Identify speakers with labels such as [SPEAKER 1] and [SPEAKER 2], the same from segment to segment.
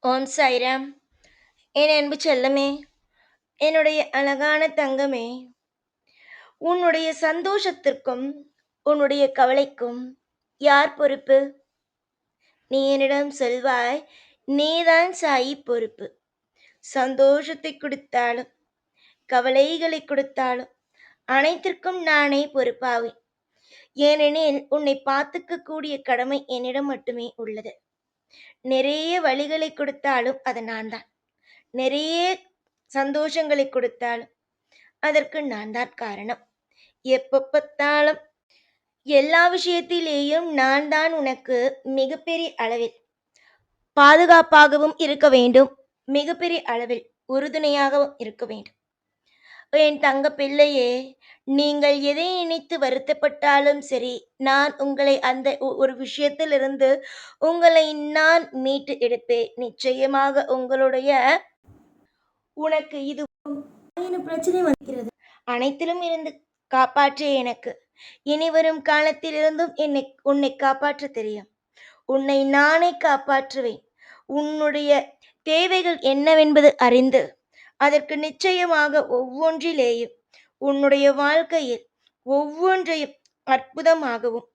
[SPEAKER 1] ஓம் சாய்ராம். என் அன்பு செல்லமே, என்னுடைய அழகான தங்கமே, உன்னுடைய சந்தோஷத்திற்கும் உன்னுடைய கவலைக்கும் யார் பொறுப்பு? நீ என்னிடம் சொல்வாய், நீதான் சாயி பொறுப்பு. சந்தோஷத்தை கொடுத்தாலும் கவலைகளை கொடுத்தாலும் அனைத்திற்கும் நானே பொறுப்பாவேன். ஏனெனில் உன்னை பார்த்துக்க கூடிய கடமை என்னிடம் மட்டுமே உள்ளது. நிறைய வழிகளை கொடுத்தாலும் அது நான் தான். நிறைய சந்தோஷங்களை கொடுத்தாலும் அதற்கு நான் தான் காரணம். எப்ப பார்த்தாலும் எல்லா விஷயத்திலேயும் நான் தான் உனக்கு மிகப்பெரிய அளவில் பாதுகாப்பாகவும் இருக்க வேண்டும். மிகப்பெரிய அளவில் உறுதுணையாகவும் இருக்க வேண்டும். என் தங்க பிள்ளையே, நீங்கள் எதை நினைத்து வருத்தப்பட்டாலும் சரி, நான் உங்களை அந்த ஒரு விஷயத்திலிருந்து உங்களை நான் மீட்டு எடுப்பேன். நிச்சயமாக உனக்கு இது பிரச்சனை வருகிறது, அனைத்திலும் இருந்து காப்பாற்ற எனக்கு இனி வரும் காலத்திலிருந்தும் உன்னை காப்பாற்ற தெரியும். உன்னை நானே காப்பாற்றுவேன். உன்னுடைய தேவைகள் என்னவென்பது அறிந்து அதற்கு நிச்சயமாக ஒவ்வொன்றிலேயும் உன்னுடைய வாழ்க்கையில் ஒவ்வொன்றையும் அற்புதமாகவும்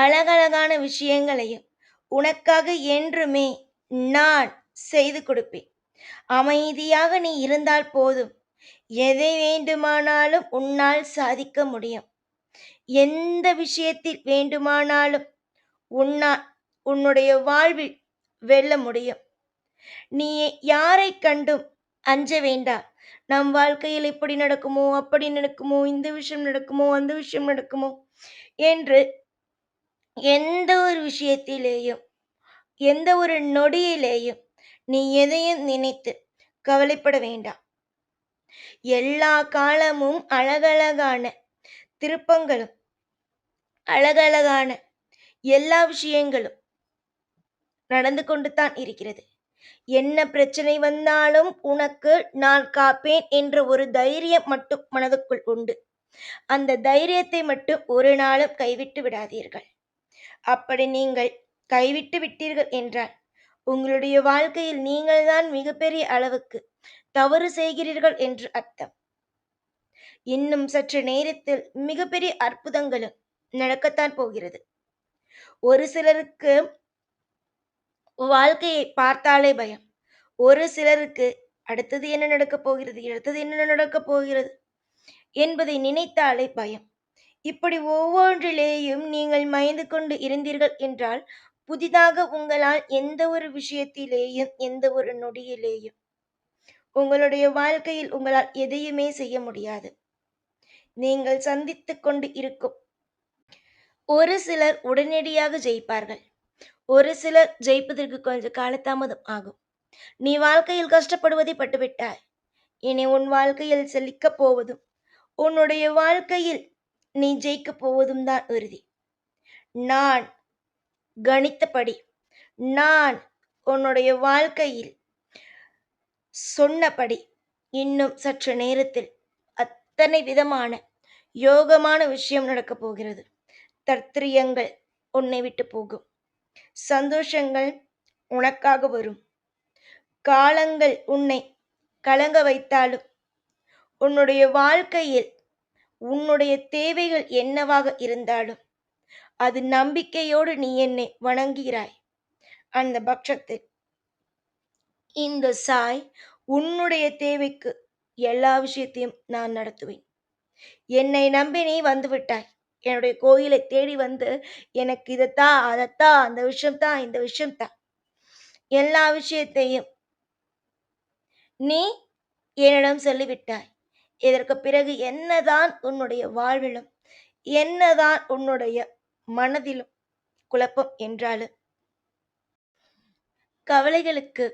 [SPEAKER 1] அழகழகான விஷயங்களையும் உனக்காக என்றுமே நான் செய்து கொடுப்பேன். அமைதியாக நீ இருந்தால் போதும், எதை வேண்டுமானாலும் உன்னால் சாதிக்க முடியும். எந்த விஷயத்தில் வேண்டுமானாலும் உன்னுடைய வாழ்வில் வெல்ல முடியும். நீ யாரை கண்டும் அஞ்ச வேண்டாம். நம் வாழ்க்கையில் இப்படி நடக்குமோ, அப்படி நடக்குமோ, இந்த விஷயம் நடக்குமோ, அந்த விஷயம் நடக்குமோ என்று எந்த ஒரு விஷயத்திலேயும் எந்த ஒரு நொடியிலேயும் நீ எதையும் நினைத்து கவலைப்பட வேண்டாம். எல்லா காலமும் அழகழகான திருப்பங்களும் அழகழகான எல்லா விஷயங்களும் நடந்து கொண்டு தான் இருக்கிறது. என்ன பிரச்சனை வந்தாலும் உனக்கு நான் காப்பேன் என்ற ஒரு தைரியம் மட்டும் மனதுக்குள் உண்டு. அந்த தைரியத்தை மட்டும் ஒரு நாளும் கைவிட்டு விடாதீர்கள். அப்படி நீங்கள் கைவிட்டு விட்டீர்கள் என்றால் உங்களுடைய வாழ்க்கையில் நீங்கள் தான் மிகப்பெரிய அளவுக்கு தவறு செய்கிறீர்கள் என்று அர்த்தம். இன்னும் சற்று நேரத்தில் மிகப்பெரிய அற்புதங்களும் நடக்கத்தான் போகிறது. ஒரு சிலருக்கு வாழ்க்கையை பார்த்தாலே பயம். ஒரு சிலருக்கு அடுத்தது என்ன நடக்கப் போகிறது, அடுத்தது என்ன நடக்கப் போகிறது என்பதை நினைத்தாலே பயம். இப்படி ஒவ்வொன்றிலேயும் நீங்கள் மயந்து கொண்டு இருந்தீர்கள் என்றால் புதிதாக உங்களால் எந்த ஒரு விஷயத்திலேயும் எந்த ஒரு நொடியிலேயும் உங்களுடைய வாழ்க்கையில் உங்களால் எதையுமே செய்ய முடியாது. நீங்கள் சந்தித்துக் கொண்டு இருக்கும் ஒரு சிலர் உடனடியாக ஜெயிப்பார்கள். ஒரு சிலர் ஜெயிப்பதற்கு கொஞ்சம் காலதாமதம் ஆகும். நீ வாழ்க்கையில் கஷ்டப்படுவதை பட்டுவிட்டாய். இனி உன் வாழ்க்கையில் செழிக்கப் போவதும் உன்னுடைய வாழ்க்கையில் நீ ஜெயிக்கப் போவதும் தான் உறுதி. நான் கணித்தபடி, நான் உன்னுடைய வாழ்க்கையில் சொன்னபடி இன்னும் சற்று நேரத்தில் அத்தனை விதமான யோகமான விஷயம் நடக்கப் போகிறது. தர்த்திரியங்கள் உன்னை விட்டு போகும். சந்தோஷங்கள் உனக்காக வரும். காலங்கள் உன்னை கலங்க வைத்தாலும் உன்னுடைய வாழ்க்கையில் உன்னுடைய தேவைகள் என்னவாக இருந்தாலும் அது நம்பிக்கையோடு நீ என்னை வணங்குகிறாய். அந்த பட்சத்தில் இந்த சாய் உன்னுடைய தேவைக்கு எல்லா விஷயத்தையும் நான் நடத்துவேன். என்னை நம்பி நீ வந்து விட்டாய். என்னுடைய கோயிலை தேடி வந்து எனக்கு இதைத்தா, அதைத்தா, அந்த விஷயம்தான், இந்த விஷயம்தான், எல்லா விஷயத்தையும் நீ என்னிடம் சொல்லிவிட்டாய். இதற்கு பிறகு என்னதான் உன்னுடைய வாழ்விலும் என்னதான் உன்னுடைய மனதிலும் குழப்பம் என்றாலும் கவலைகளுக்கு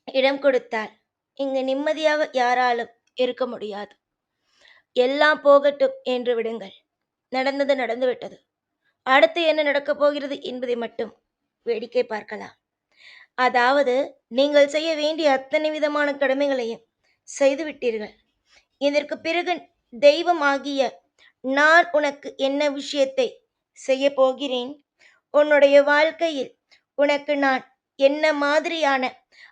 [SPEAKER 1] இடம் கொடுத்தால் இங்கு நிம்மதியாக யாராலும் இருக்க முடியாது. எல்லாம் போகட்டும் என்று விடுங்கள். நடந்தது நடந்துவிட்டது. அடுத்து என்ன நடக்கப் போகிறது என்பதை மட்டும் வேடிக்கை பார்க்கலாம். அதாவது நீங்கள் செய்ய வேண்டிய அத்தனை விதமான கடமைகளையும் செய்துவிட்டீர்கள். இதற்கு பிறகு தெய்வமாகிய நான் உனக்கு என்ன விஷயத்தை செய்ய போகிறேன், உன்னுடைய வாழ்க்கையில் உனக்கு நான் என்ன மாதிரியான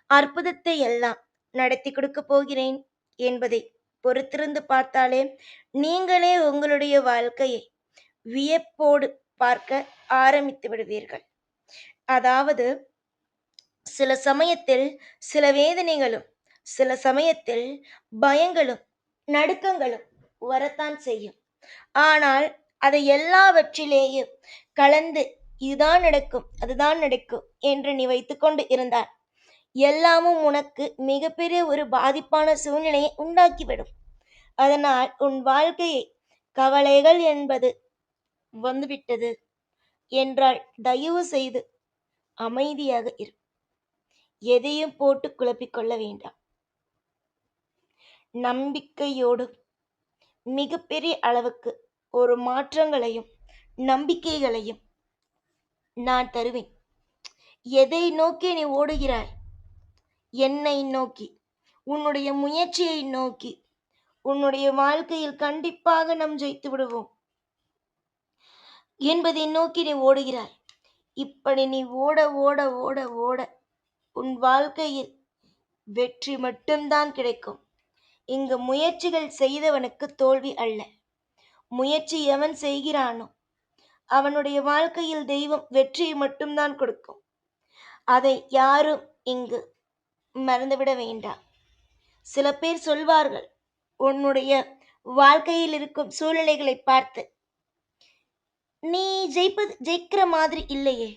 [SPEAKER 1] அற்புதத்தை எல்லாம் நடத்தி கொடுக்க போகிறேன் என்பதை பொறுத்திருந்து பார்த்தாலே நீங்களே உங்களுடைய வாழ்க்கையை வியப்போடு பார்க்க ஆரம்பித்து விடுவீர்கள். அதாவது சில சமயத்தில் சில வேதனைகளும், சில சமயத்தில் பயங்களும், நடுக்கங்களும் வரத்தான் செய்யும். ஆனால் அதை எல்லாவற்றிலேயும் கலந்து இதுதான் நடக்கும், அதுதான் நடக்கும் என்று நீ வைத்துக்கொண்டு இருந்தால் எல்லாமும் உனக்கு மிகப்பெரிய ஒரு பாதிப்பான சூழ்நிலையை உண்டாக்கிவிடும். அதனால் உன் வாழ்க்கையை கவலைகள் என்பது வந்துவிட்டது என்றால் தயவு செய்து அமைதியாக இரு. எதையும் போட்டு குழப்பிக் கொள்ள வேண்டாம். நம்பிக்கையோடு மிகப்பெரிய அளவுக்கு ஒரு மாற்றங்களையும் நம்பிக்கைகளையும் நான் தருவேன். எதை நோக்கி நீ ஓடுகிறாய்? என்னை நோக்கி, உன்னுடைய முயற்சியை நோக்கி. உன்னுடைய வாழ்க்கையில் கண்டிப்பாக நாம் ஜெயித்து விடுவோம் என்பதை நோக்கி நீ ஓடுகிறாய். இப்படி நீ ஓட ஓட ஓட ஓட உன் வாழ்க்கையில் வெற்றி மட்டும்தான் கிடைக்கும். இங்கு முயற்சிகள் செய்தவனுக்கு தோல்வி அல்ல. முயற்சி எவன் செய்கிறானோ அவனுடைய வாழ்க்கையில் தெய்வம் வெற்றியை மட்டும்தான் கொடுக்கும். அதை யாரும் இங்கு மறந்துவிட வேண்டாம். சில பேர் சொல்வார்கள், உன்னுடைய வாழ்க்கையில் இருக்கும் சூழ்நிலைகளை பார்த்து, நீ ஜெயிக்கிற மாதிரி இல்லையே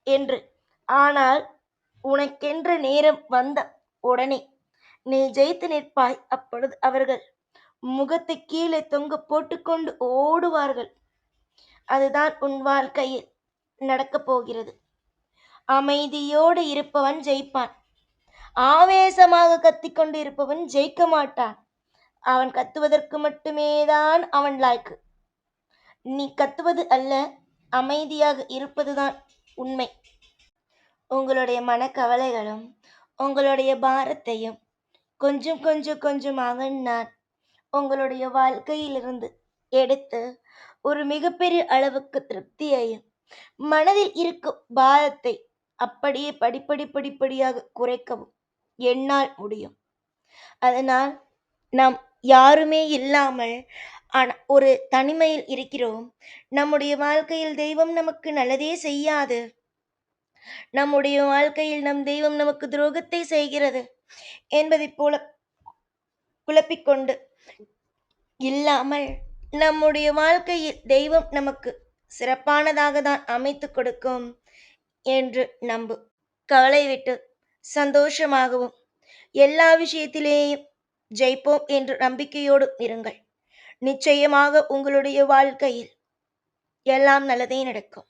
[SPEAKER 1] என்று. ஆனால் உனக்கென்ற நேரம் வந்த உடனே நீ ஜெயித்து நிற்பாய். அப்பொழுது அவர்கள் முகத்தை கீழே தொங்க போட்டுக்கொண்டு ஓடுவார்கள். அதுதான் உன் வாழ்க்கையில் நடக்கப் போகிறது. அமைதியோடு இருப்பவன் ஜெயிப்பான். ஆவேசமாக கத்திக்கொண்டு இருப்பவன் ஜெயிக்க மாட்டான். அவன் கத்துவதற்கு மட்டுமே தான் அவன் லாய்க்கு. நீ கத்துவது அல்ல, அமைதியாக இருப்பதுதான் உண்மை. உங்களுடைய மனக்கவலைகளும் உங்களுடைய பாரத்தையும் கொஞ்சம் கொஞ்சம் கொஞ்சமாக நான் உங்களுடைய வாழ்க்கையிலிருந்து எடுத்து ஒரு மிகப்பெரிய அளவுக்கு திருப்தியையும் மனதில் இருக்கும் பாரத்தை அப்படியே படிப்படியாக குறைக்கவும் என்னால் முடியும். அதனால் நாம் யாருமே இல்லாமல் ஒரு தனிமையில் இருக்கிறோம். நம்முடைய வாழ்க்கையில் தெய்வம் நமக்கு நல்லதே செய்யாது. நம்முடைய வாழ்க்கையில் நம் தெய்வம் நமக்கு துரோகத்தை செய்கிறது என்பதை போல குழப்பிக்கொண்டு இல்லாமல் நம்முடைய வாழ்க்கையில் தெய்வம் நமக்கு சிறப்பானதாக தான் அமைத்து கொடுக்கும் என்று நம்பு. கவலை விட்டு சந்தோஷமாகவும் எல்லா விஷயத்திலேயும் ஜெயிப்போம் என்று நம்பிக்கையோடு இருங்கள். நிச்சயமாக உங்களுடைய வாழ்க்கையில் எல்லாம் நல்லதே நடக்கும்.